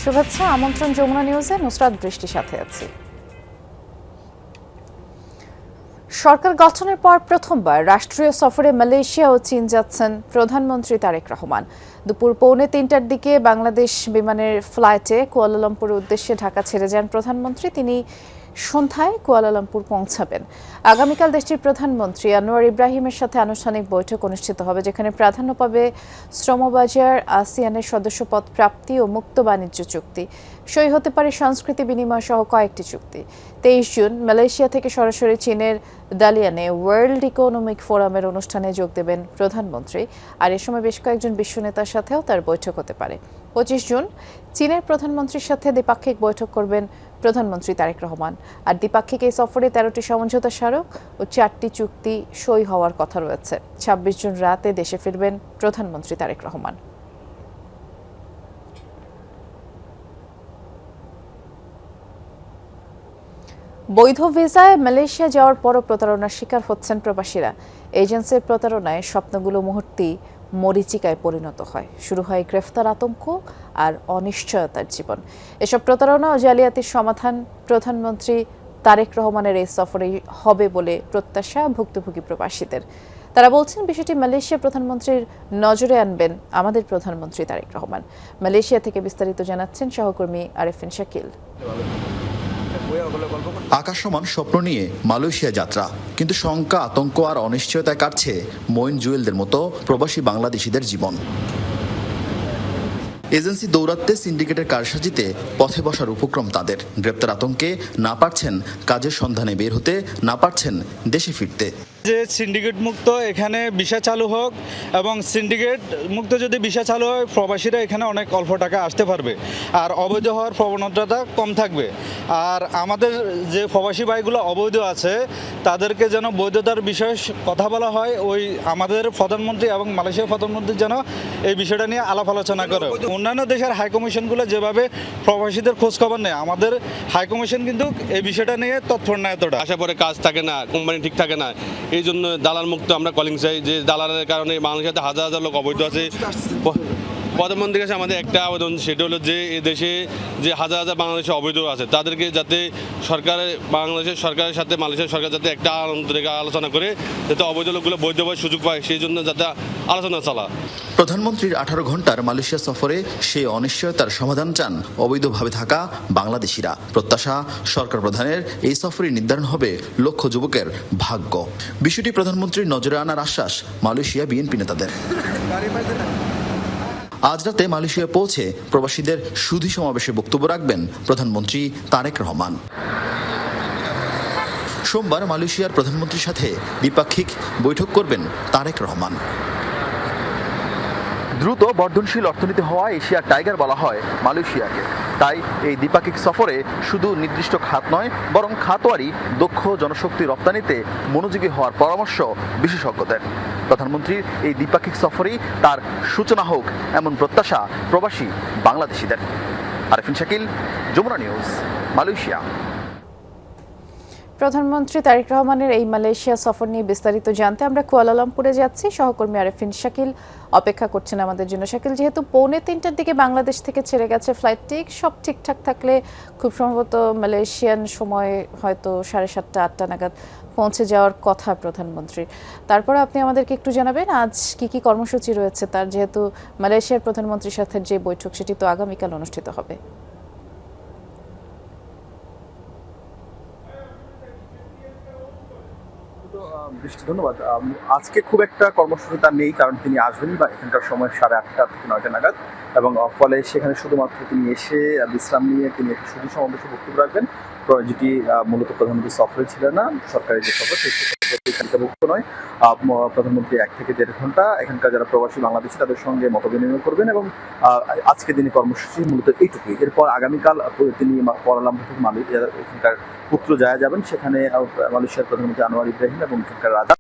শুভেচ্ছা, আমন্ত্রণ যমুনা নিউজে। নুসরাত বৃষ্টির সাথে আছি। সরকার গঠনের পর প্রথমবার রাষ্ট্রীয় সফরে মালয়েশিয়া ও চীন যাচ্ছেন প্রধানমন্ত্রী তারেক রহমান। দুপুর 2:45টার দিকে বাংলাদেশ বিমানের ফ্লাইটে কুয়ালালামপুরের উদ্দেশ্যে ঢাকা ছেড়ে যান প্রধানমন্ত্রী। তিনি সন্ধ্যায় কুয়ালালামপুর পৌঁছাবেন। আগামীকাল দেশটির প্রধানমন্ত্রী আনোয়ার ইব্রাহিমের সাথে আনুষ্ঠানিক বৈঠক অনুষ্ঠিত হবে, যেখানে প্রাধান্য পাবে শ্রমবাজার, আসিয়ানের সদস্যপদ প্রাপ্তি ও মুক্ত বাণিজ্য চুক্তি। সই হতে পারে সংস্কৃতি বিনিময় সহ কয়েকটি চুক্তি। 23 জুন মালয়েশিয়া থেকে সরাসরি চীনের দালিয়ানে ওয়ার্ল্ড ইকোনমিক ফোরামের অনুষ্ঠানে যোগ দেবেন প্রধানমন্ত্রী। আর এ সময় বেশ কয়েকজন বিশ্ব নেতার সাথেও তার বৈঠক হতে পারে। 25 জুন চীনের প্রধানমন্ত্রীর সাথে দ্বিপাক্ষিক বৈঠক করবেন প্রধানমন্ত্রী তারেক রহমান। আর দ্বিপাক্ষিক এই সফরে 13টি সমঝোতা স্মারক ও 4টি চুক্তি সই হওয়ার কথা রয়েছে। 26 জুন রাতে দেশে ফিরবেন প্রধানমন্ত্রী তারেক রহমান। বৈধ ভিসায় মালয়েশিয়া যাওয়ার পরও প্রতারণার শিকার হচ্ছেন প্রবাসীরা। এজেন্সির প্রতারণায় স্বপ্নগুলো মুহূর্তেই মরীচিকায় পরিণত হয়। শুরু হয় গ্রেফতার আতঙ্ক আর অনিশ্চয়তার জীবন। এসব প্রতারণা ও জালিয়াতির সমাধান প্রধানমন্ত্রী তারেক রহমানের এই সফরেই হবে বলে প্রত্যাশা ভুক্তভোগী প্রবাসীদের। তারা বলছেন, বিষয়টি মালয়েশিয়া প্রধানমন্ত্রীর নজরে আনবেন আমাদের প্রধানমন্ত্রী তারেক রহমান। মালয়েশিয়া থেকে বিস্তারিত জানাচ্ছেন সহকর্মী আরেফিন শাকিল। আকাশ সমান স্বপ্ন নিয়ে মালয়েশিয়া যাত্রা, কিন্তু শঙ্কা, আতঙ্ক আর অনিশ্চয়তায় কাটছে মঈন জুয়েলদের মতো প্রবাসী বাংলাদেশিদের জীবন। এজেন্সি দৌরাত্মে সিন্ডিকেটের কারসাজিতে পথে বসার উপক্রম তাদের। গ্রেপ্তার আতঙ্কে না পারছেন কাজের সন্ধানে বের হতে, না পারছেন দেশে ফিরতে। যে সিন্ডিকেট মুক্ত এখানে ভিসা চালু হোক, এবং সিন্ডিকেট মুক্ত যদি ভিসা চালু হয় প্রবাসীরা এখানে অনেক অল্প টাকা আসতে পারবে, আর অবৈধ হওয়ার প্রবণতাটা কম থাকবে। আর আমাদের যে প্রবাসী ভাইগুলো অবৈধ আছে তাদেরকে যেন বৈধতার বিষয়ে কথা বলা হয়, ওই আমাদের প্রধানমন্ত্রী এবং মালয়েশিয়ার প্রধানমন্ত্রী যেন এই বিষয়টা নিয়ে আলাপ আলোচনা করে। অন্যান্য দেশের হাইকমিশনগুলো যেভাবে প্রবাসীদের খোঁজখবর নেয়, আমাদের হাইকমিশন কিন্তু এই বিষয়টা নিয়ে তৎপর না এতটা। আশা পরে কাজ থাকে না, কোম্পানি ঠিক থাকে না, এই জন্য দালাল মুক্ত আমরা কলিং চাই। যে দালালের কারণে বাংলাদেশে হাজার হাজার লোক অবৈধ আছে। প্রধানমন্ত্রীর কাছে আমাদের একটা আবেদন, সেটা হলো যে এই দেশে যে হাজার হাজার বাংলাদেশে অবৈধ আছে তাদেরকে যাতে বাংলাদেশের সরকারের সাথে মালয়েশিয়ার সরকার যাতে একটা আলোচনা করে যাতে অবৈধ লোকগুলো বৈধভাবে সুযোগ পায়, সেই জন্য যাতে আলোচনা চালা। প্রধানমন্ত্রীর 18 ঘন্টার মালয়েশিয়া সফরে সেই অনিশ্চয়তার সমাধান চান অবৈধভাবে থাকা বাংলাদেশিরা। প্রত্যাশা, সরকার প্রধানের এই সফরে নির্ধারণ হবে লক্ষ যুবকের ভাগ্য। বিষয়টি প্রধানমন্ত্রীর নজরে আনার আশ্বাস মালয়েশিয়া বিএনপি নেতাদের। আজ রাতে মালয়েশিয়া পৌঁছে প্রবাসীদের সুধী সমাবেশে বক্তব্য রাখবেন প্রধানমন্ত্রী তারেক রহমান। সোমবার মালয়েশিয়ার প্রধানমন্ত্রীর সাথে দ্বিপাক্ষিক বৈঠক করবেন তারেক রহমান। দ্রুত বর্ধনশীল অর্থনীতি হওয়া এশিয়ার টাইগার বলা হয় মালয়েশিয়াকে। তাই এই দ্বিপাক্ষিক সফরে শুধু নির্দিষ্ট খাত নয়, বরং খাতোয়ারি দক্ষ জনশক্তি রপ্তানিতে মনোযোগী হওয়ার পরামর্শ বিশেষজ্ঞদের। প্রধানমন্ত্রীর এই দ্বিপাক্ষিক সফরেই তার সূচনা হোক, এমন প্রত্যাশা প্রবাসী বাংলাদেশিদের। Arefin Shakil, Jamuna news, Malaysia. প্রধানমন্ত্রী তারেক রহমানের এই মালয়েশিয়া সফর নিয়ে বিস্তারিত জানতে আমরা কুয়ালালামপুরে যাচ্ছি। সহকর্মী আরেফিন শাকিল অপেক্ষা করছেন আমাদের জন্য। শাকিল, যেহেতু 2:45টার দিকে বাংলাদেশ থেকে ছেড়ে গেছে ফ্লাইটটি, সব ঠিকঠাক থাকলে খুব সম্ভবত মালয়েশিয়ান সময় হয়তো 7:30-8টা নাগাদ পৌঁছে যাওয়ার কথা প্রধানমন্ত্রীর। তারপরে আপনি আমাদেরকে একটু জানাবেন আজ কি কি কর্মসূচি রয়েছে তার, যেহেতু মালয়েশিয়ার প্রধানমন্ত্রীর সাথে যে বৈঠক সেটি তো আগামীকাল অনুষ্ঠিত হবে। ধন্যবাদ। আজকে খুব একটা কর্মসূচি তার নেই, কারণ তিনি আসবেন বা এখানকার সময় 8:30 থেকে 9টা নাগাদ, এবং ফলে সেখানে শুধুমাত্র তিনি এসে বিশ্রাম নিয়ে তিনি একটি সুধী সমাবেশে বক্তব্য রাখবেন, যেটি মূলত প্রধানমন্ত্রী সফরে ছিলেন না। সরকারি যে সফর সেই তালিকাভুক্ত নয়। প্রধানমন্ত্রী 1 থেকে 1.5 ঘন্টা এখানকার যারা প্রবাসী বাংলাদেশি তাদের সঙ্গে মত বিনিময় করবেন, এবং আজকে দিনে কর্মসূচি মূলত এইটুকুই। এরপর আগামীকাল তিনি কুয়ালালামপুর থেকে মালয়েশিয়ার এখানকার পুত্র জায়া যাবেন, সেখানে মালয়েশিয়ার প্রধানমন্ত্রী আনোয়ার ইব্রাহিম এবং এখানকার রাজা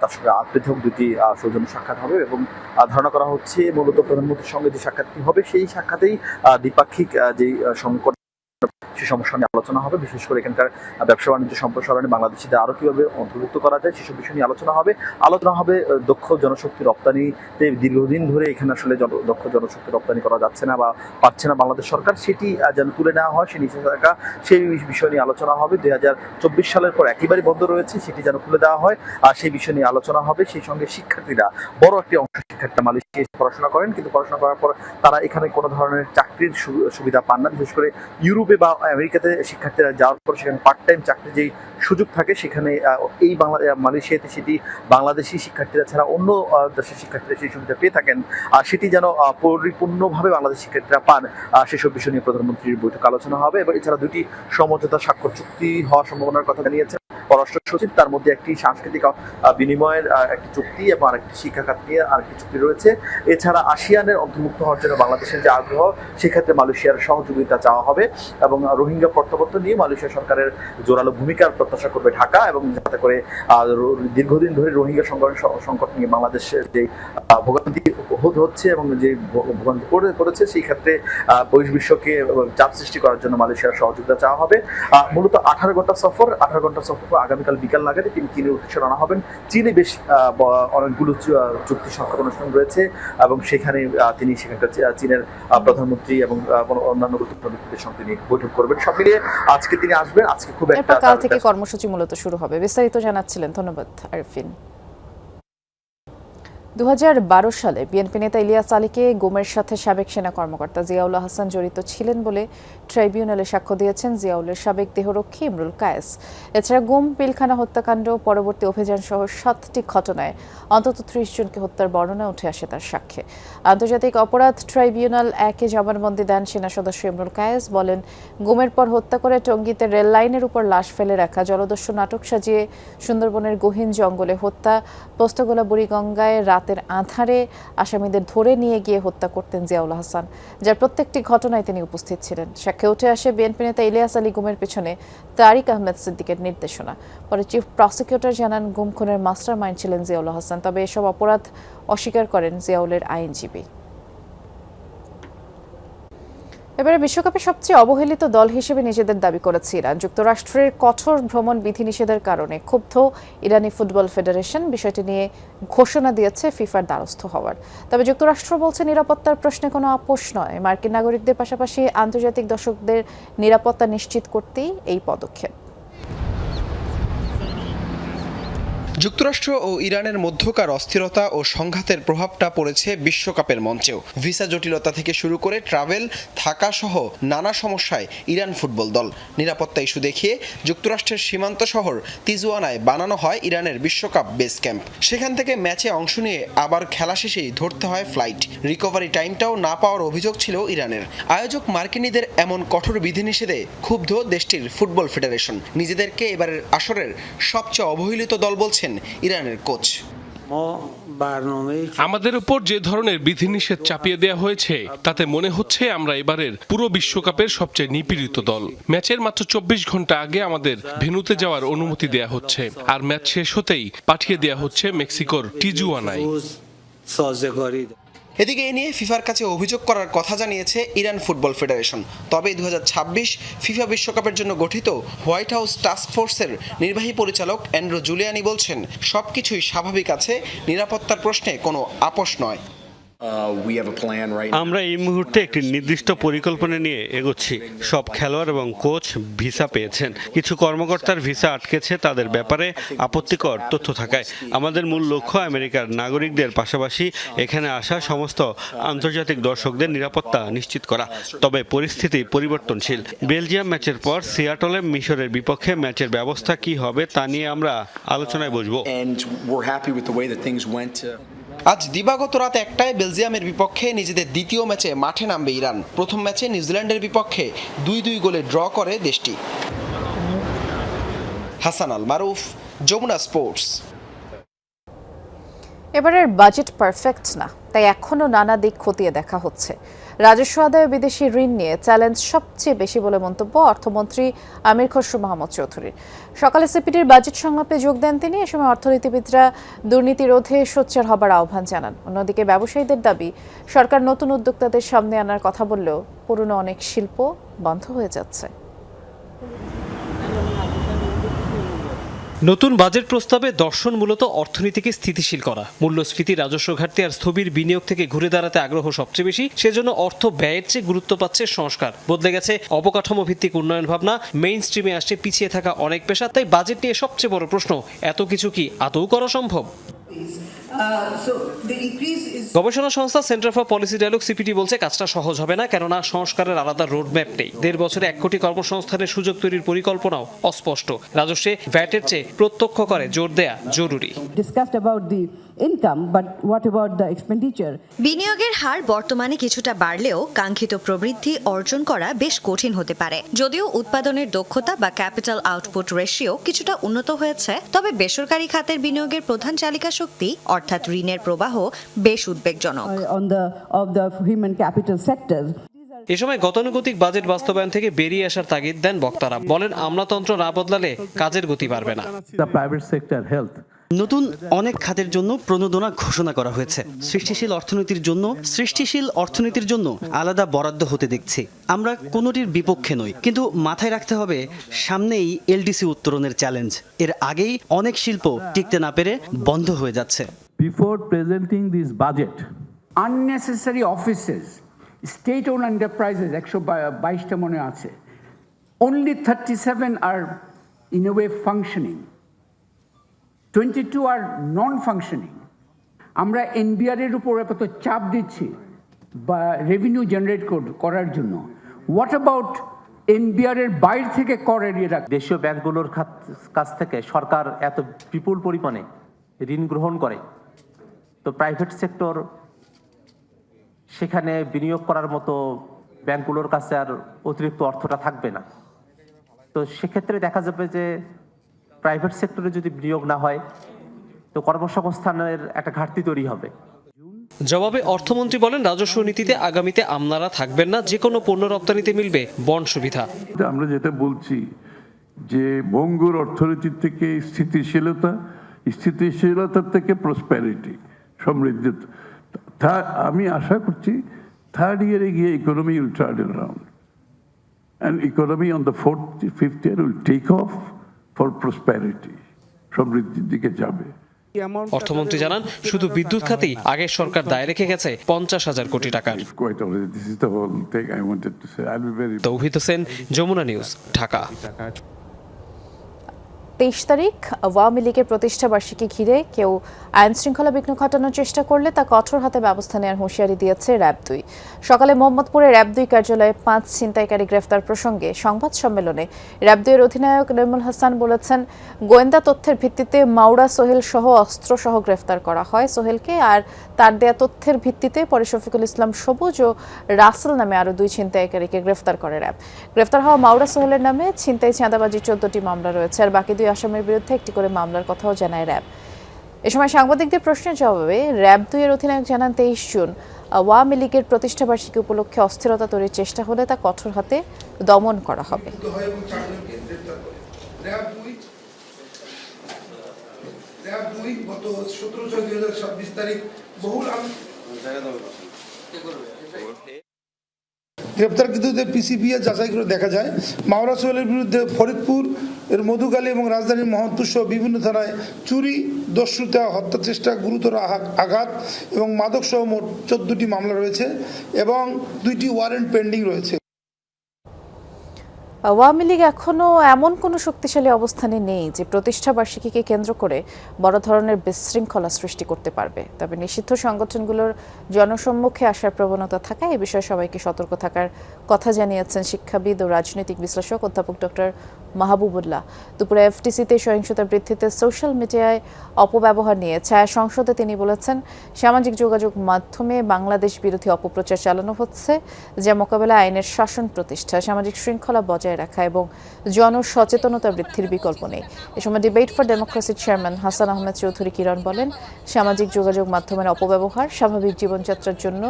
তার সঙ্গে পৃথক দুটি সৌজন্য সাক্ষাৎ হবে, এবং ধারণা করা হচ্ছে মূলত প্রধানমন্ত্রীর সঙ্গে যে সাক্ষাৎটি হবে সেই সাক্ষাতেই দ্বিপাক্ষিক যে সংকট সে সমস্যা নিয়ে আলোচনা হবে, বিশেষ করে এখানকার ব্যবসা বাণিজ্য সম্প্রসারণে বাংলাদেশিদের আরও কীভাবে অন্তর্ভুক্ত করা যায় সেসব বিষয় নিয়ে আলোচনা হবে দক্ষ জনশক্তি রপ্তানিতে দীর্ঘদিন ধরে এখানে আসলে দক্ষ জনশক্তি রপ্তানি করা যাচ্ছে না বা পাচ্ছে না বাংলাদেশ সরকার, সেটি যেন তুলে নেওয়া হয়, সেই নিষেধাজ্ঞা সেই বিষয় নিয়ে আলোচনা হবে। 2024 সালের পর একেবারে বন্ধ রয়েছে, সেটি যেন তুলে দেওয়া হয়, আর সেই বিষয় নিয়ে আলোচনা হবে। সেই সঙ্গে শিক্ষার্থীরা, বড় একটি অংশ শিক্ষার্থীরা মালয়েশিয়ায় পড়াশোনা করেন, কিন্তু পড়াশোনা করার পর তারা এখানে কোনো ধরনের চাকরির সুবিধা পান না। বিশেষ করে ইউরোপে বা আমেরিকাতে শিক্ষার্থীরা যাওয়ার পর সেখানে পার্ট টাইম চাকরি যেই সুযোগ থাকে, সেখানে এই মালয়েশিয়াতে সেটি বাংলাদেশি শিক্ষার্থীরা ছাড়া অন্য দেশের শিক্ষার্থীরা সেই সুবিধা পেয়ে থাকেন, আর সেটি যেন পরিপূর্ণভাবে বাংলাদেশি শিক্ষার্থীরা পান, সেসব বিষয় নিয়ে প্রধানমন্ত্রীর বৈঠক আলোচনা হবে। এবং এছাড়া দুটি সমঝোতা স্বাক্ষর চুক্তি হওয়ার সম্ভাবনার কথা জানিয়েছেন পররাষ্ট্র সচিব। তার মধ্যে একটি সাংস্কৃতিক বিনিময়ের একটি চুক্তি এবং আরেকটি শিক্ষাখাত নিয়ে আরেকটি চুক্তি রয়েছে। এছাড়া আসিয়ানের অন্তর্ভুক্ত হওয়ার জন্য বাংলাদেশের যে আগ্রহ, সেক্ষেত্রে মালয়েশিয়ার সহযোগিতা চাওয়া হবে এবং রোহিঙ্গা প্রত্যাবর্তন নিয়ে মালয়েশিয়া সরকারের জোরালো ভূমিকার প্রত্যাশা করবে ঢাকা, এবং যাতে করে দীর্ঘদিন ধরে রোহিঙ্গা সংকট নিয়ে বাংলাদেশের যে ভোগান্তি হচ্ছে এবং যে ভোগান্তি করেছে, সেই ক্ষেত্রে বহির্বিশ্বকে চাপ সৃষ্টি করার জন্য মালয়েশিয়ার সহযোগিতা চাওয়া হবে। মূলত 18 ঘন্টা সফর আগামীকাল বিকাল নাগাদ তিনি চীনের উদ্দেশ্যে রওনা হবেন। চীনে বেশ অনেকগুলো চুক্তি স্বাক্ষর অনুষ্ঠান রয়েছে এবং সেখানে তিনি সেখানকার চীনের প্রধানমন্ত্রী এবং অন্যান্য গুরুত্বপূর্ণ ব্যক্তিদের সঙ্গে তিনি বৈঠক করবেন। সব মিলিয়ে আজকে তিনি আসবেন। আজকে খুব একটা কাল থেকে কর্মসূচি মূলত শুরু হবে। বিস্তারিত জানাচ্ছিলেন, ধন্যবাদ আরফিন। 2012 সালে বিএনপি নেতা ইলিয়াস আলীকে গুমের সাথে সাবেক সেনা কর্মকর্তা জিয়াউল হাসান জড়িত ছিলেন বলে ট্রাইব্যুনালে সাক্ষ্য দিয়েছেন জিয়াউলের সাবেক দেহরক্ষী ইমরুল কায়েস। এছাড়া গুম, পিলখানা হত্যাকাণ্ড, পরবর্তী অভিযান সহ 7টি ঘটনায় অন্তত 30 জনকে হত্যার বর্ণনা উঠে আসে তার সাক্ষ্যে। আন্তর্জাতিক অপরাধ ট্রাইব্যুনাল 1-এ জবানবন্দি দেন সেনা সদস্য ইমরুল কায়েস। বলেন, গুমের পর হত্যা করে টঙ্গীতে রেল লাইনের উপর লাশ ফেলে রাখা, জলদস্যু নাটক সাজিয়ে সুন্দরবনের গহীন জঙ্গলে হত্যা, পোস্তগোলা বুড়িগঙ্গায় রাতের আঁধারে আসামিদের ধরে নিয়ে গিয়ে হত্যা করতেন জিয়াউল হাসান, যার প্রত্যেকটি ঘটনায় তিনি উপস্থিত ছিলেন। সাক্ষ্যে উঠে আসে বিএনপি নেতা ইলিয়াস আলী গুমের পেছনে তারিক আহমেদ সিদ্দিকের নির্দেশনা। পরে চিফ প্রসিকিউটর জানান, গুম খুনের মাস্টার মাইন্ড ছিলেন জিয়াউল হাসান, তবে এসব অপরাধ অস্বীকার করেন জিয়াউলের আইনজীবী। এবারে বিশ্বকাপে সবচেয়ে অবহেলিত দল হিসেবে নিজেদের দাবি করেছে ইরান। যুক্তরাষ্ট্রের কঠোর ভ্রমণ বিধিনিষেধের কারণে ক্ষুব্ধ ইরানি ফুটবল ফেডারেশন বিষয়টি নিয়ে ঘোষণা দিয়েছে ফিফার দ্বারস্থ হওয়ার। তবে যুক্তরাষ্ট্র বলছে, নিরাপত্তার প্রশ্নে কোনো আপোষ নয়। মার্কিন নাগরিকদের পাশাপাশি আন্তর্জাতিক দর্শকদের নিরাপত্তা নিশ্চিত করতেই এই পদক্ষেপ। যুক্তরাষ্ট্র ও ইরানের মধ্যকার অস্থিরতা ও সংঘাতের প্রভাবটা পড়েছে বিশ্বকাপের মঞ্চেও। ভিসা জটিলতা থেকে শুরু করে ট্রাভেল, থাকা সহ নানা সমস্যায় ইরান ফুটবল দল। নিরাপত্তা ইস্যু দেখিয়ে যুক্তরাষ্ট্রের সীমান্ত শহর তিজওয়ানায় বানানো হয় ইরানের বিশ্বকাপ বেস ক্যাম্প। সেখান থেকে ম্যাচে অংশ নিয়ে আবার খেলা শেষেই ধরতে হয় ফ্লাইট। রিকভারি টাইমটাও না পাওয়ার অভিযোগ ছিল ইরানের। আয়োজক মার্কিনীদের এমন কঠোর বিধিনিষেধে ক্ষুব্ধ দেশটির ফুটবল ফেডারেশন। নিজেদেরকে এবারের আসরের সবচেয়ে অবহেলিত দল বলছে ইরানের কোচ। আমাদের উপর যে ধরনের বিধিনিষেধ চাপিয়ে দেওয়া হয়েছে তাতে মনে হচ্ছে আমরা এবারের পুরো বিশ্বকাপের সবচেয়ে নিপীড়িত দল। ম্যাচের মাত্র 24 ঘন্টা আগে আমাদের ভেন্যুতে যাওয়ার অনুমতি দেয়া হচ্ছে, আর ম্যাচ শেষ হতেই পাঠিয়ে দেয়া হচ্ছে মেক্সিকোর টিজুয়ানায়। এদিকে এ নিয়ে ফিফার কাছে অভিযোগ করার কথা জানিয়েছে ইরান ফুটবল ফেডারেশন। তবে 2026 ফিফা বিশ্বকাপের জন্য গঠিত হোয়াইট হাউস টাস্ক ফোর্সের নির্বাহী পরিচালক অ্যান্ড্রু জুলিয়ানি বলছেন, সবকিছুই স্বাভাবিক আছে, নিরাপত্তার প্রশ্নে কোনো আপোষ নয়। আমরা এই মুহূর্তে একটি নির্দিষ্ট পরিকল্পনা নিয়ে এগোচ্ছি। সব খেলোয়াড় এবং কোচ ভিসা পেয়েছেন। কিছু কর্মকর্তার ভিসা আটকেছে তাদের ব্যাপারে আপত্তিকর তথ্য থাকায়। আমাদের মূল লক্ষ্য আমেরিকার নাগরিকদের পাশাপাশি এখানে আসা সমস্ত আন্তর্জাতিক দর্শকদের নিরাপত্তা নিশ্চিত করা। তবে পরিস্থিতি পরিবর্তনশীল। বেলজিয়াম ম্যাচের পর সিয়াটলে মিশরের বিপক্ষে ম্যাচের ব্যবস্থা কি হবে তা নিয়ে আমরা আলোচনায় বসবো। আজ দিবাগত রাত 1টায় বেলজিয়ামের বিপক্ষে নিজেদের দ্বিতীয় ম্যাচে মাঠে নামবে ইরান। প্রথম ম্যাচে নিউজিল্যান্ডের বিপক্ষে 2-2 গোলে ড্র করে দেশটি। হাসান আল মারুফ, যমুনা স্পোর্টস। এবারের বাজেট পারফেক্ট না, তাই এখনও নানা দিক খতিয়ে দেখা হচ্ছে। রাজস্ব আদায় বিদেশি ঋণ নিয়ে চ্যালেঞ্জ সবচেয়ে বেশি বলে মন্তব্য অর্থমন্ত্রী আমির খসরু মাহমুদ চৌধুরীর। সকালে সিপিডির বাজেট সংলাপে যোগ দেন তিনি। এ সময় অর্থনীতিবিদরা দুর্নীতি রোধে সোচ্চার হবার আহ্বান জানান। অন্যদিকে ব্যবসায়ীদের দাবি, সরকার নতুন উদ্যোক্তাদের সামনে আনার কথা বললেও পুরনো অনেক শিল্প বন্ধ হয়ে যাচ্ছে। নতুন বাজেট প্রস্তাবে দর্শন মূলত অর্থনীতিকে স্থিতিশীল করা, মূল্যস্ফীতি, রাজস্ব ঘাটতি আর স্থবির বিনিয়োগ থেকে ঘুরে দাঁড়াতে আগ্রহ সবচেয়ে বেশি। সেজন্য অর্থ ব্যয়ের চেয়ে গুরুত্ব পাচ্ছে সংস্কার। বদলে গেছে অবকাঠামো ভিত্তিক উন্নয়ন ভাবনা, মেইন স্ট্রিমে আসছে পিছিয়ে থাকা অনেক পেশা। তাই বাজেট নিয়ে সবচেয়ে বড় প্রশ্ন, এত কিছু কি আদৌ করা সম্ভব? গবেষণা সংস্থা Centre for Policy Dialogue CPD বলছে কাজটা সহজ হবে না, কেননা সংস্কারের আলাদা রোডম্যাপ নেই। 1.5 বছরে 1 কোটি কর্মসংস্থানের সুযোগ তৈরির পরিকল্পনাও অস্পষ্ট। রাজস্বে ভ্যাটের চেয়ে প্রত্যক্ষ করে জোর দেয়া জরুরি। বিনিয়োগের হার বর্তমানে কিছুটা বাড়লেও কাঙ্ক্ষিত প্রবৃদ্ধি অর্জন করা বেশ কঠিন হতে পারে। যদিও উৎপাদনের দক্ষতা বা ক্যাপিটাল আউটপুট রেশিও কিছুটা উন্নত হয়েছে, তবে বেসরকারি খাতের বিনিয়োগের প্রধান চালিকা শক্তি অর্থাৎ ঋণের প্রবাহ বেশ উদ্বেগজনক। এ সময় গতানুগতিক বাজেট বাস্তবায়ন থেকে বেরিয়ে আসার তাগিদ দেন বক্তারা। বলেন, আমলাতন্ত্র না বদলালে কাজের গতি বাড়বে না। নতুন অনেক খাতের জন্য প্রণোদনা ঘোষণা করা হয়েছে। সৃষ্টিশীল অর্থনীতির জন্য আলাদা বরাদ্দ হতে দেখছি। আমরা কোনোটির বিপক্ষে নই, কিন্তু মাথায় রাখতে হবে সামনেই এলডিসি উত্তরণের চ্যালেঞ্জ। এর আগেই অনেক শিল্প টিকতে না পেরে বন্ধ হয়ে যাচ্ছে। Before presenting this budget, unnecessary offices, state-owned enterprises 122টা মনে আছে, only 37 are in a way functioning, 22 are non-functioning. আমরা এনবিআর এর উপর এত চাপ দিচ্ছি বা রেভিনিউ জেনারেট করার জন্য। হোয়াট অ্যাবাউট এনবিআর এর বাইরে থেকে কর এড়িয়ে রাখা? দেশীয় ব্যাংকগুলোর কাছ থেকে সরকার এত বিপুল পরিমাণে ঋণ গ্রহণ করে, তো প্রাইভেট সেক্টর সেখানে বিনিয়োগ করার মতো ব্যাংকগুলোর কাছে আর অতিরিক্ত অর্থটা থাকবে না। তো সেক্ষেত্রে দেখা যাবে যে প্রাইভেট সেক্টরে যদি বিনিয়োগ না হয়, তো কর্মসংস্থানের একটা ঘাটতি তৈরি হবে। জবাবে অর্থমন্ত্রী বলেন, রাজস্ব নীতিতে আগামীতে আমলারা থাকবেন না, যে কোনো পণ্য রপ্তানিতে মিলবে বন্ড সুবিধা। আমরা যেটা বলছি যে ভঙ্গুর অর্থনীতি থেকে স্থিতিশীলতার থেকে প্রসপ্যারিটি, সমৃদ্ধি। আমি আশা করছি থার্ড ইয়ারে গিয়ে economy will turn around and economy on the 4th-5th year will take off for prosperity, সমৃদ্ধির দিকে যাবে। অর্থমন্ত্রী জানান, শুধু বিদ্যুৎ খাতেই আগের সরকার দায় রেখে গেছে 50,000 কোটি টাকা। তৌহিদ হোসেন, যমুনা নিউজ, ঢাকা। 23 তারিখ আওয়ামী লীগের প্রতিষ্ঠা বার্ষিকী ঘিরে কেউ আইন শৃঙ্খলা বিঘ্ন ঘটানোর চেষ্টা করলে তা কঠোর হাতে ব্যবস্থা নেওয়ার হুঁশিয়ারি দিয়েছে র্যাব 2। সকালে মোহাম্মদপুরে র্যাব 2 কার্যালয়ে 5 ছিনতাইকারী গ্রেফতার প্রসঙ্গে সংবাদ সম্মেলনে র্যাব 2 এর অধিনায়ক নঈমুল হাসান বলেছেন, গোয়েন্দা তথ্যের ভিত্তিতে মাওড়া সোহেল সহ অস্ত্রসহ গ্রেফতার করা হয় সোহেলকে, আর তার দেয়া তথ্যের ভিত্তিতে পরে শফিকুল ইসলাম সবুজ ও রাসেল নামে আরও 2 ছিনতাইকারীকে গ্রেফতার করে র্যাব। গ্রেফতার হওয়া মাওড়া সোহেলের নামে ছিনতাই, চাঁদাবাজি 14টি মামলা রয়েছে, আর বাকি 2 আসামির বিরুদ্ধে একটি করে মামলার কথাও জানায় র্যাব। এ সময় সাংবাদিকদের প্রশ্নের জবাবে র্যাব 2 এর অধিনায়ক জানান, 23 জুন আওয়ামী লীগের প্রতিষ্ঠা বার্ষিকী উপলক্ষে অস্থিরতা তৈরির চেষ্টা হলে তা কঠোর হাতে দমন করা হবে। গত 17/6/2026 তারিখ বহুল গ্রেপ্তারকৃতদের পিসিবিএ যাচাই করে দেখা যায়, মাওড়া সোহেলের বিরুদ্ধে ফরিদপুর এর মধুকালী এবং রাজধানীর মোহাম্মদপুর সহ বিভিন্ন থানায় চুরি, দস্যুতা, হত্যা চেষ্টা, গুরুতর আঘাত এবং মাদক সহ মোট 14টি মামলা রয়েছে এবং 2টি ওয়ারেন্ট পেন্ডিং রয়েছে। আওয়ামী লীগ এখনও এমন কোনো শক্তিশালী অবস্থানে নেই যে প্রতিষ্ঠা বার্ষিকীকে কেন্দ্র করে বড় ধরনের বিশৃঙ্খলা সৃষ্টি করতে পারবে। তবে নিষিদ্ধ সংগঠনগুলোর জনসম্মুখে আসার প্রবণতা থাকায় এ বিষয়ে সবাইকে সতর্ক থাকার কথা জানিয়েছেন শিক্ষাবিদ ও রাজনৈতিক বিশ্লেষক অধ্যাপক ডক্টর মাহবুবুল্লাহ। দুপুরে এফটিসিতে সহিংসতা বৃদ্ধিতে সোশ্যাল মিডিয়ায় অপব্যবহার নিয়ে ছায়া সংসদে তিনি বলেছেন, সামাজিক যোগাযোগ মাধ্যমে বাংলাদেশ বিরোধী অপপ্রচার চালানো হচ্ছে, যা মোকাবেলায় আইনের শাসন প্রতিষ্ঠা, সামাজিক শৃঙ্খলা বজায় রাখা এবং জনসচেতনতা বৃদ্ধির বিকল্প নেই। এ সময় ডিবেট ফর ডেমোক্রেসির চেয়ারম্যান হাসান আহমেদ চৌধুরী কিরণ বলেন, সামাজিক যোগাযোগ মাধ্যমের অপব্যবহার স্বাভাবিক জীবনযাত্রার জন্য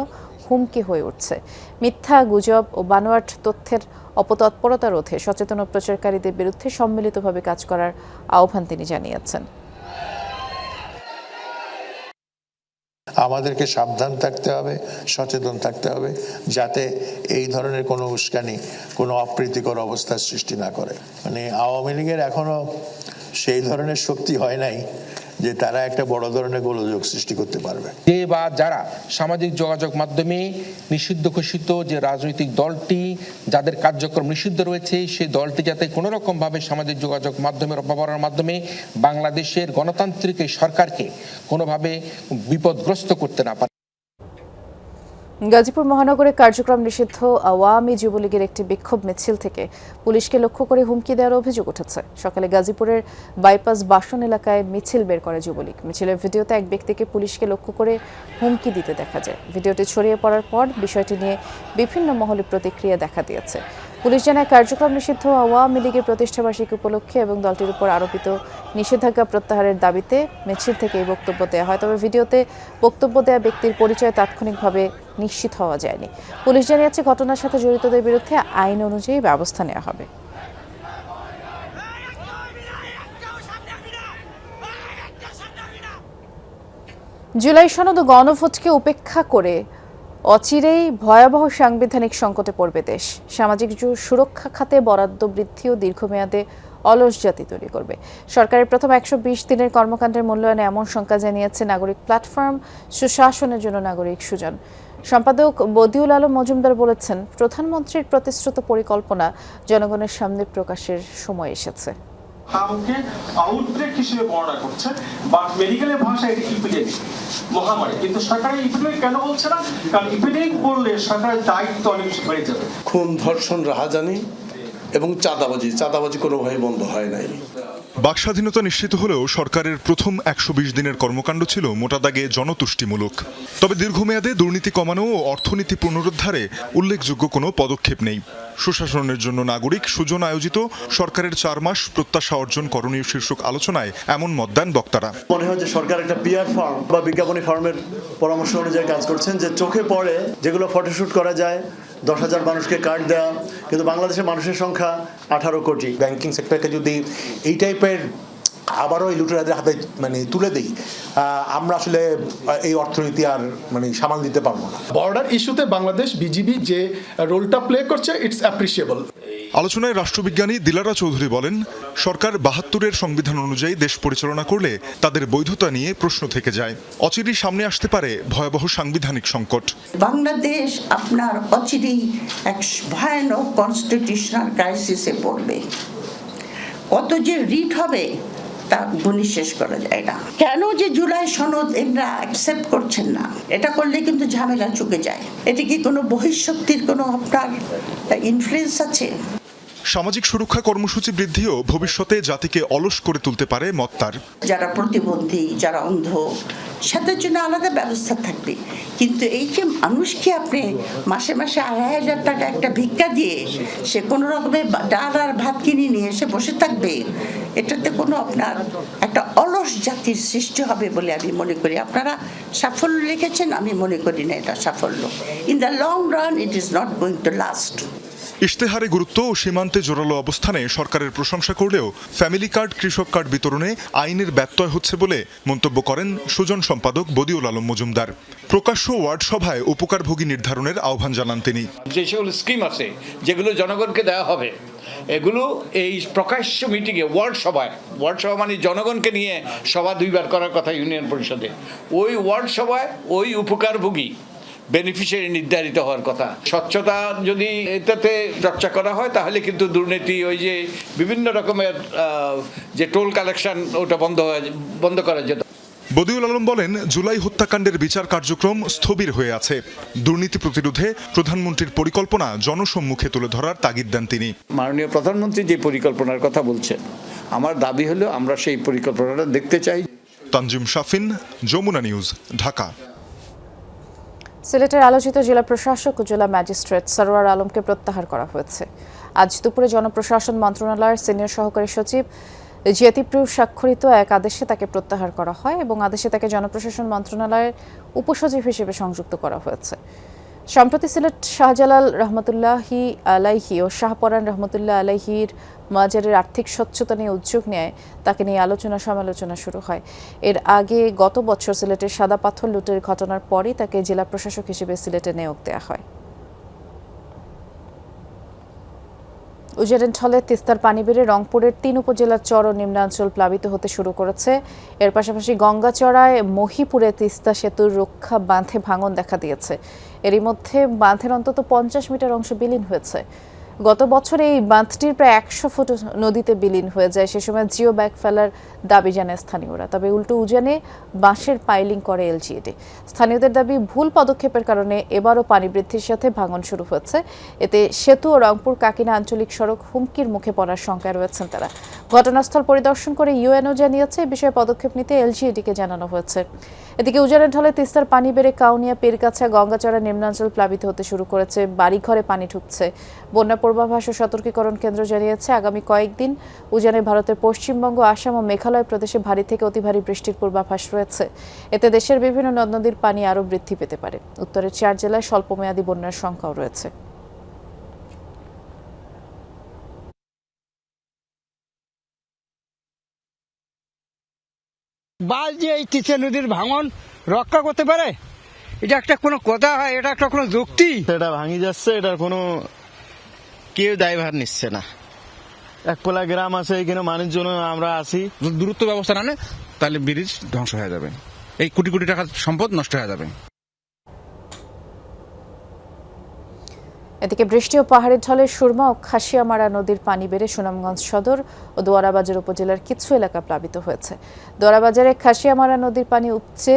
হুমকি হয়ে উঠছে। মিথ্যা, গুজব ও বানোয়াট তথ্যের অপতৎপরতা রোধে সচেতন প্রচারকারীদের বিরুদ্ধে সম্মিলিতভাবে কাজ করার আহ্বান তিনি জানিয়েছেন। আমাদেরকে সাবধান থাকতে হবে, সচেতন থাকতে হবে, যাতে এই ধরনের কোনো উস্কানি, কোনো অপ্রীতিকর অবস্থার সৃষ্টি না করে। মানে আওয়ামী লীগের এখনো সেই ধরনের শক্তি হয় নাই যে তারা একটা বড় ধরনের গোলযোগ সৃষ্টি করতে পারবে। যে বা যারা সামাজিক যোগাযোগ মাধ্যমে নিষিদ্ধ ঘোষিত যে রাজনৈতিক দলটি, যাদের কার্যক্রম নিষিদ্ধ রয়েছে, সেই দলটি যাতে কোনো রকম ভাবে সামাজিক যোগাযোগ মাধ্যমের অপব্যবহারের মাধ্যমে বাংলাদেশের গণতান্ত্রিক এই সরকারকে কোনোভাবে বিপদগ্রস্ত করতে না পারে। গাজীপুর মহানগরে কার্যক্রম নিষিদ্ধ আওয়ামী যুবলীগের একটি বিক্ষোভ মিছিল থেকে পুলিশকে লক্ষ্য করে হুমকি দেওয়ার অভিযোগ উঠেছে। সকালে গাজীপুরের বাইপাস বাসন এলাকায় মিছিল বের করে যুবলীগ। মিছিলের ভিডিওতে এক ব্যক্তিকে পুলিশকে লক্ষ্য করে হুমকি দিতে দেখা যায়। ভিডিওটি ছড়িয়ে পড়ার পর বিষয়টি নিয়ে বিভিন্ন মহলে প্রতিক্রিয়া দেখা দিয়েছে। পুলিশ জানায়, কার্যক্রম নিষিদ্ধ আওয়ামী লীগের প্রতিষ্ঠাবার্ষিকী উপলক্ষে এবং দলটির উপর আরোপিত নিষেধাজ্ঞা প্রত্যাহারের দাবিতে মিছিল থেকে এই বক্তব্য দেওয়া হয়। তবে ভিডিওতে বক্তব্য দেওয়া ব্যক্তির পরিচয় তাৎক্ষণিকভাবে নিশ্চিত হওয়া যায়নি। পুলিশ জানিয়েছে, ঘটনার সাথে জড়িতদের বিরুদ্ধে আইন অনুযায়ী ব্যবস্থা নেওয়া হবে। জুলাই সনদ ও গণভোটকে উপেক্ষা করে অচিরেই ভয়াবহ সাংবিধানিক সংকটে পড়বে দেশ। সামাজিক সুরক্ষা খাতে বরাদ্দ বৃদ্ধি ও দীর্ঘমেয়াদে অলস জাতি তৈরি করবে। সরকারের প্রথম 120 দিনের কর্মকাণ্ডের মূল্যায়নে এমন শঙ্কা জানিয়েছে নাগরিক প্ল্যাটফর্ম সুশাসনের জন্য নাগরিক সুজন। সম্পাদক বদিউল আলম মজুমদার বলেছেন, প্রধানমন্ত্রীর প্রতিশ্রুত পরিকল্পনা জনগণের সামনে প্রকাশের সময় এসেছে। কাউকে আউটব্রেক হিসেবে বর্ণনা করছে, বাট মেডিকেলের ভাষায় এটা ইপিডেমিক, মহামারী। কিন্তু সরকারের ইপিডেমিক কেন বলছে না? কারণ ইপিডেমিক বললে সরকারের দায়িত্ব অনেক বেশি বেড়ে যাবে। খুন, ধর্ষণ, রাহাজানি এবং চাঁদাবাজি কোনোভাবে বন্ধ হয় নাই। বাক স্বাধীনতা নিশ্চিত হলেও সরকারের প্রথম 120 দিনের কর্মকাণ্ড ছিল মোটা দাগে জনতুষ্টিমূলক। তবে দীর্ঘমেয়াদে দুর্নীতি কমানো ও অর্থনীতি পুনরুদ্ধারে উল্লেখযোগ্য কোনো পদক্ষেপ নেই। সুশাসনের জন্য নাগরিক সুজন আয়োজিত সরকারের 4 মাস প্রত্যাশা অর্জন করণীয় শীর্ষক আলোচনায় এমন মত দেন বক্তারা। মনে হয় যে সরকার একটা পিআর ফার্ম বা বিজ্ঞাপনী ফার্মের পরামর্শ অনুযায়ী কাজ করছেন, যে চোখে পড়ে যেগুলো ফটোশুট করা যায়, 10,000 মানুষকে কার্ড দেওয়া, কিন্তু বাংলাদেশের মানুষের সংখ্যা 18 কোটি। ব্যাংকিং সেক্টরকে যদি এই টাইপের আবারও এই লুটেরাদের হাতে তুলে দেই, আমরা আসলে এই অর্থনীতি আর সামাল দিতে পারবো না। বর্ডার ইস্যুতে বাংলাদেশ বিজিবি যে রোলটা প্লে করছে, ইটস অ্যাপ্রিসিয়েবল। আলোচনায় রাষ্ট্রবিজ্ঞানী দিলারা চৌধুরী বলেন, সরকার 72-এর সংবিধান অনুযায়ী দেশ পরিচালনা করলে তাদের বৈধতা নিয়ে প্রশ্ন থেকে যায়। অচিরেই সামনে আসতে পারে ভয়াবহ সাংবিধানিক সংকট। বাংলাদেশ আপনার অচিরেই এক ভয়ানক কনস্টিটিউশনাল ক্রাইসিসে পড়বে। কত যে রিট হবে তা গুণী শেষ করা যায় না। কেন যে জুলাই সনদ এরা অ্যাকসেপ্ট করছেন না? এটা করলে কিন্তু ঝামেলা চুকে যায়। এটা কি কোনো বহিঃশক্তির কোনো আপনার ইনফ্লুয়েন্স আছে? সামাজিক সুরক্ষা কর্মসূচি বৃদ্ধিও ভবিষ্যতে জাতিকে অলস করে তুলতে পারে মত তার। যারা প্রতিবন্ধী, যারা অন্ধ, সেটার জন্য আলাদা ব্যবস্থা থাকবে। কিন্তু এই যে মানুষকে আপনি মাসে মাসে 2,500 টাকা একটা ভিক্ষা দিয়ে সে কোনো রকমের ডাল আর ভাত কিনে নিয়ে এসে বসে থাকবে, এটাতে কোনো আপনার একটা অলস জাতির সৃষ্টি হবে বলে আমি মনে করি। আপনারা সাফল্য লিখেছেন, আমি মনে করি না এটা সাফল্য। In the long run it is not going to last. ইশতেহারে গুরুত্ব ও সীমান্তে জোরালো অবস্থানে সরকারের প্রশংসা করলেও ফ্যামিলি কার্ড, কৃষক কার্ড বিতরণে আইনের ব্যত্যয় হচ্ছে বলে মন্তব্য করেন সুজন সম্পাদক বদিউল আলম মজুমদার। প্রকাশ্য ওয়ার্ড সভায় উপকারভোগী নির্ধারণের আহ্বান জানান তিনি। যে সকল স্কিম আছে যেগুলো জনগণকে দেওয়া হবে, এগুলো এই প্রকাশ্য মিটিংয়ে ওয়ার্ড সভা মানে জনগণকে নিয়ে সভা 2 বার করার কথা ইউনিয়ন পরিষদে, ওই ওয়ার্ড সভায় ওই উপকারভোগী বেনিফিশিয়ারি নির্ধারিত হওয়ার কথা। স্বচ্ছতা যদি এটাতে চর্চা করা হয়, তাহলে কিন্তু দুর্নীতি, ওই যে বিভিন্ন রকমের যে টোল কালেকশন, ওটা বন্ধ করা যেত। বদিউল আলম বলেন, জুলাই হত্যাকাণ্ডের বিচার কার্যক্রম স্থবির হয়ে আছে। দুর্নীতি প্রতিরোধে প্রধানমন্ত্রীর পরিকল্পনা জনসম্মুখে তুলে ধরার তাগিদ দেন তিনি। মাননীয় প্রধানমন্ত্রী যে পরিকল্পনার কথা বলছেন, আমার দাবি হলো আমরা সেই পরিকল্পনাটা দেখতে চাই। তানজিম শাফিন, যমুনা নিউজ, ঢাকা। সিলেটের আলোচিত জেলা প্রশাসক ও জেলা ম্যাজিস্ট্রেট সরওয়ার আলমকে প্রত্যাহার করা হয়েছে। আজ দুপুরে জনপ্রশাসন মন্ত্রণালয়ের সিনিয়র সহকারী সচিব জিয়াতিপ্রু স্বাক্ষরিত এক আদেশে তাকে প্রত্যাহার করা হয় এবং আদেশে তাকে জনপ্রশাসন মন্ত্রণালয়ের উপসচিব হিসেবে সংযুক্ত করা হয়েছে। সম্প্রতি সিলেট শাহজালাল রহমতুল্লাহি আলাইহি ও শাহপরান রহমতুল্লাহ আলাইহির মাজারের আর্থিক স্বচ্ছতা নিয়ে উদ্যোগ নেয় তাকে নিয়ে আলোচনা সমালোচনা শুরু হয়। এর আগে গত বছর সিলেটের সাদা পাথর লুটের ঘটনার পরই তাকে জেলা প্রশাসক হিসেবে সিলেটে নিয়োগ দেওয়া হয়। উজারের ঢলে তিস্তার পানি বেড়ে রংপুরের ৩ উপজেলার চর ও নিম্নাঞ্চল প্লাবিত হতে শুরু করেছে। এর পাশাপাশি গঙ্গাচড়ায় মহিপুরে তিস্তা সেতুর রক্ষা বাঁধে ভাঙন দেখা দিয়েছে। এরই মধ্যে বাঁধের অন্তত ৫০ মিটার অংশ বিলীন হয়েছে। গত বছর এই বাঁধটির প্রায় ১০০ ফুট নদীতে বিলীন হয়ে যায়। সে সময় জিও ব্যাগ ফেলার দাবি জানায় স্থানীয়রা, তবে উল্টো উজানে বাঁশের পাইলিং করে এলজিইডি। স্থানীয়দের দাবি ভুল পদক্ষেপের কারণে এবারও পানি বৃদ্ধির সাথে ভাঙন শুরু হয়েছে। এতে সেতু ও রংপুর কাকিনা আঞ্চলিক সড়ক হুমকির মুখে পড়ার শঙ্কায় রয়েছেন তারা। ঘটনাস্থল পরিদর্শন করে ইউএনও জানিয়েছে এ বিষয়ে পদক্ষেপ নিতে এলজিইডিকে জানানো হয়েছে। এদিকে উজানের ঢলে তিস্তার পানি বেড়ে কাউনিয়া, পীরগাছা, গঙ্গাচড়া নিম্নাঞ্চল প্লাবিত হতে শুরু করেছে। বাড়িঘরে পানি ঢুকছে। বন্যা পূর্বাভাস ও সতর্কীকরণ কেন্দ্র জানিয়েছে আগামী কয়েকদিন উজানে ভারতের পশ্চিমবঙ্গ, আসাম ও মেঘালয় প্রদেশে ভারী থেকে অতি ভারী বৃষ্টির পূর্বাভাস রয়েছে। এতে দেশের বিভিন্ন নদ নদীর পানি আরও বৃদ্ধি পেতে পারে। উত্তরের ৪ জেলায় স্বল্পমেয়াদী বন্যার সংখ্যাও রয়েছে। বাল যে এই তিস্তা নদীর ভাঙন রক্ষা করতে পারে, এটা একটা কোনো কথা হয়? এটা একটা কোনো যুক্তি? এটা ভাঙি যাচ্ছে, এটার কোনো কেউ দায়ভার নিচ্ছে না। একপোলা গ্রাম আছে, এখানে মানুষজন আমরা আছি। দ্রুত ব্যবস্থা না নেয় তাহলে ব্রিজ ধ্বংস হয়ে যাবে, এই কোটি কোটি টাকার সম্পদ নষ্ট হয়ে যাবে। এদিকে বৃষ্টি ও পাহাড়ের ঢলে সুরমা ও খাসিয়ামারা নদীর পানি বেড়ে সুনামগঞ্জ সদর ও দোয়ারাবাজার উপজেলার কিছু এলাকা প্লাবিত হয়েছে। দোয়ারাবাজারে খাসিয়ামারা নদীর পানি উপচে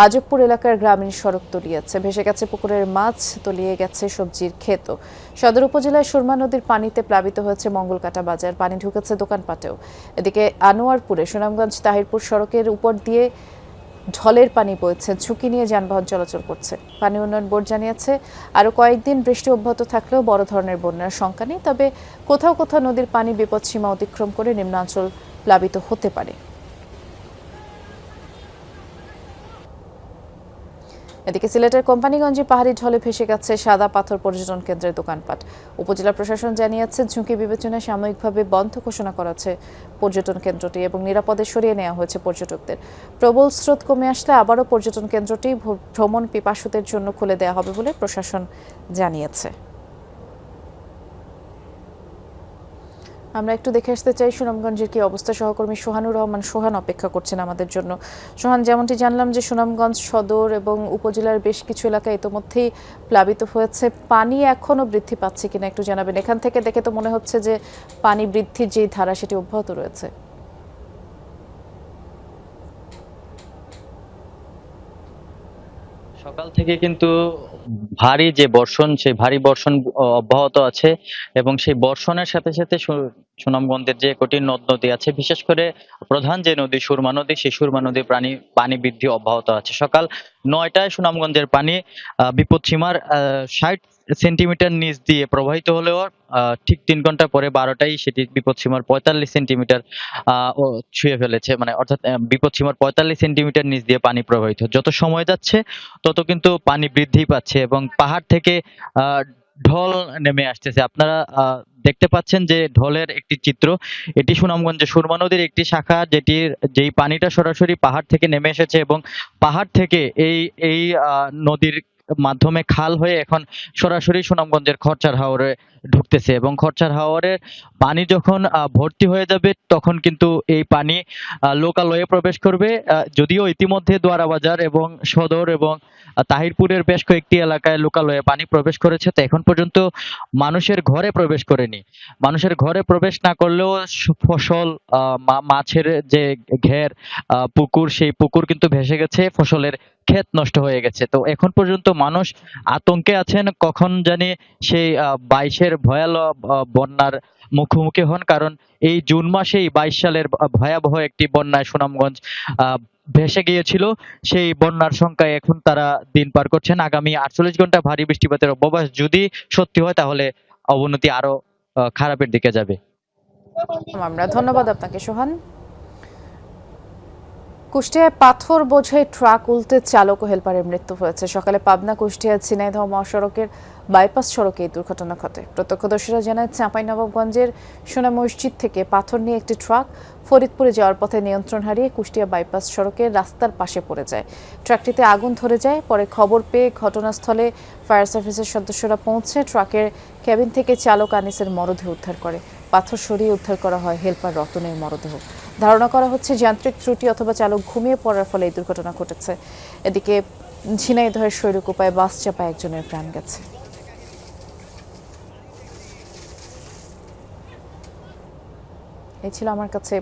আজবপুর এলাকার গ্রামীণ সড়ক তলিয়েছে। ভেসে গেছে পুকুরের মাছ, তলিয়ে গেছে সবজির ক্ষেত। সদর উপজেলায় সুরমা নদীর পানিতে প্লাবিত হয়েছে মঙ্গলকাটা বাজার, পানি ঢুকেছে দোকানপাটেও। এদিকে আনোয়ারপুরে সুনামগঞ্জ তাহিরপুর সড়কের উপর দিয়ে ঢলের পানি বইছে, ঝুঁকি নিয়ে যানবাহন চলাচল করছে। পানি উন্নয়ন বোর্ড জানিয়েছে আরও কয়েকদিন বৃষ্টি অব্যাহত থাকলেও বড় ধরনের বন্যার শঙ্কা নেই, তবে কোথাও কোথাও নদীর পানি বিপদসীমা অতিক্রম করে নিম্নাঞ্চল প্লাবিত হতে পারে। এদিকে সিলেটের কোম্পানিগঞ্জে পাহাড়ি ঢলে ভেসে গেছে সাদা পাথর পর্যটন কেন্দ্রের দোকানপাট। উপজেলা প্রশাসন জানিয়েছে ঝুঁকি বিবেচনায় সাময়িকভাবে বন্ধ ঘোষণা করা হচ্ছে পর্যটন কেন্দ্রটি এবং নিরাপদে সরিয়ে নেওয়া হয়েছে পর্যটকদের। প্রবল স্রোত কমে আসলে আবারও পর্যটন কেন্দ্রটি ভ্রমণ পিপাসুদের জন্য খুলে দেওয়া হবে বলে প্রশাসন জানিয়েছে। আমরা একটু দেখে আসতে চাই সুনামগঞ্জের কি অবস্থা। সহকর্মী সোহানুর রহমান সোহান অপেক্ষা করছেন আমাদের জন্য। সোহান, যেমনটি জানলাম যে সুনামগঞ্জ সদর এবং উপজেলার বেশ কিছু এলাকা ইতোমধ্যেই প্লাবিত হয়েছে। পানি এখনো বৃদ্ধি পাচ্ছে কিনা একটু জানাবেন। এখান থেকে দেখে তো মনে হচ্ছে যে পানি বৃদ্ধির যে ধারা সেটি অব্যাহত রয়েছে। সকাল থেকে কিন্তু ভারী যে বর্ষণ, সেই ভারী বর্ষণ অব্যাহত আছে এবং সেই বর্ষণের সাথে সাথে সুনামগঞ্জের যে কঠিন নদ নদী আছে, বিশেষ করে প্রধান যে নদী সুরমা নদী, সেই সুরমা নদীর পানি বৃদ্ধি অব্যাহত আছে। সকাল ৯টায় সুনামগঞ্জের পানি বিপদসীমার ৬০ সেন্টিমিটার নিচ দিয়ে প্রবাহিত হলেও ঠিক ৩ ঘন্টা পরে ১২টায় সেটি বিপদসীমার ৪৫ সেন্টিমিটার ছুঁয়ে ফেলেছে, মানে অর্থাৎ বিপদসীমার ৪৫ সেন্টিমিটার নিচ দিয়ে পানি প্রবাহিত। যত সময় যাচ্ছে তত কিন্তু পানি বৃদ্ধি পাচ্ছে এবং পাহাড় থেকে ঢল নেমে আসতেছে। আপনারা দেখতে পাচ্ছেন যে ঢলের একটি চিত্র। এটি সুনামগঞ্জে সুরমা নদীর একটি শাখা, যেই পানিটা সরাসরি পাহাড় থেকে নেমে এসেছে এবং পাহাড় থেকে এই নদীর মাধ্যমে খাল হয়ে এখন সরাসরি সুনামগঞ্জের খরচার হাওরে ঢুকতেছে এবং খরচার হাওরের পানি যখন ভর্তি হয়ে যাবে তখন কিন্তু এই পানি লোকালয়ে প্রবেশ করবে। যদিও ইতিমধ্যে দোয়ারাবাজার এবং সদর এবং তাহিরপুরের বেশ কয়েকটি এলাকায় লোকালয়ে পানি প্রবেশ করেছে, তো এখন পর্যন্ত মানুষের ঘরে প্রবেশ করেনি। মানুষের ঘরে প্রবেশ না করলেও ফসল, মাছের যে ঘের, পুকুর, সেই পুকুর কিন্তু ভেসে গেছে, ফসলের ক্ষেত নষ্ট হয়ে গেছে। তো এখন পর্যন্ত মানুষ আতঙ্কে আছেন কখন জানি সেই ২২-এর ভয়াবহ বন্যার মুখোমুখি হন, কারণ এই জুন মাসেই ২২ সালের ভয়াবহ একটি বন্যায় সুনামগঞ্জ ভেসে গিয়েছিল। সেই বন্যার সংখ্যায় এখন তারা দিন পার করছেন। আগামী ৪৮ ঘন্টা ভারী বৃষ্টিপাতের অব্যবহাস যদি সত্যি হয় তাহলে অবনতি আরো খারাপের দিকে যাবে। আমরা ধন্যবাদ আপনাকে সোহান। কুষ্টিয়ায় পাথর বোঝাই ট্রাক উল্টে চালক ও হেলপারের মৃত্যু হয়েছে। সকালে পাবনা কুষ্টিয়া ঝিনাইদহ মহাসড়কের বাইপাস সড়কে এই দুর্ঘটনা ঘটে। প্রত্যক্ষদর্শীরা জানায় চাঁপাইনবাবগঞ্জের সোনা মসজিদ থেকে পাথর নিয়ে একটি ট্রাক ফরিদপুরে যাওয়ার পথে নিয়ন্ত্রণ হারিয়ে কুষ্টিয়া বাইপাস সড়কের রাস্তার পাশে পড়ে যায়। ট্রাকটিতে আগুন ধরে যায়। পরে খবর পেয়ে ঘটনাস্থলে ফায়ার সার্ভিসের সদস্যরা পৌঁছে ট্রাকের কেবিন থেকে চালক আনিসের মরদেহ উদ্ধার করে। পাথর সরিয়ে উদ্ধার করা হয় হেলপার রতনের মরদেহ। ধারণা করা হচ্ছে যান্ত্রিক ত্রুটি অথবা চালক ঘুমিয়ে পড়ার ফলে এই দুর্ঘটনা ঘটেছে। এদিকে ঝিনাইদহের শৈলকুপায় বাস চাপায় একজনের প্রাণ গেছে। এই ছিল আমার কাছে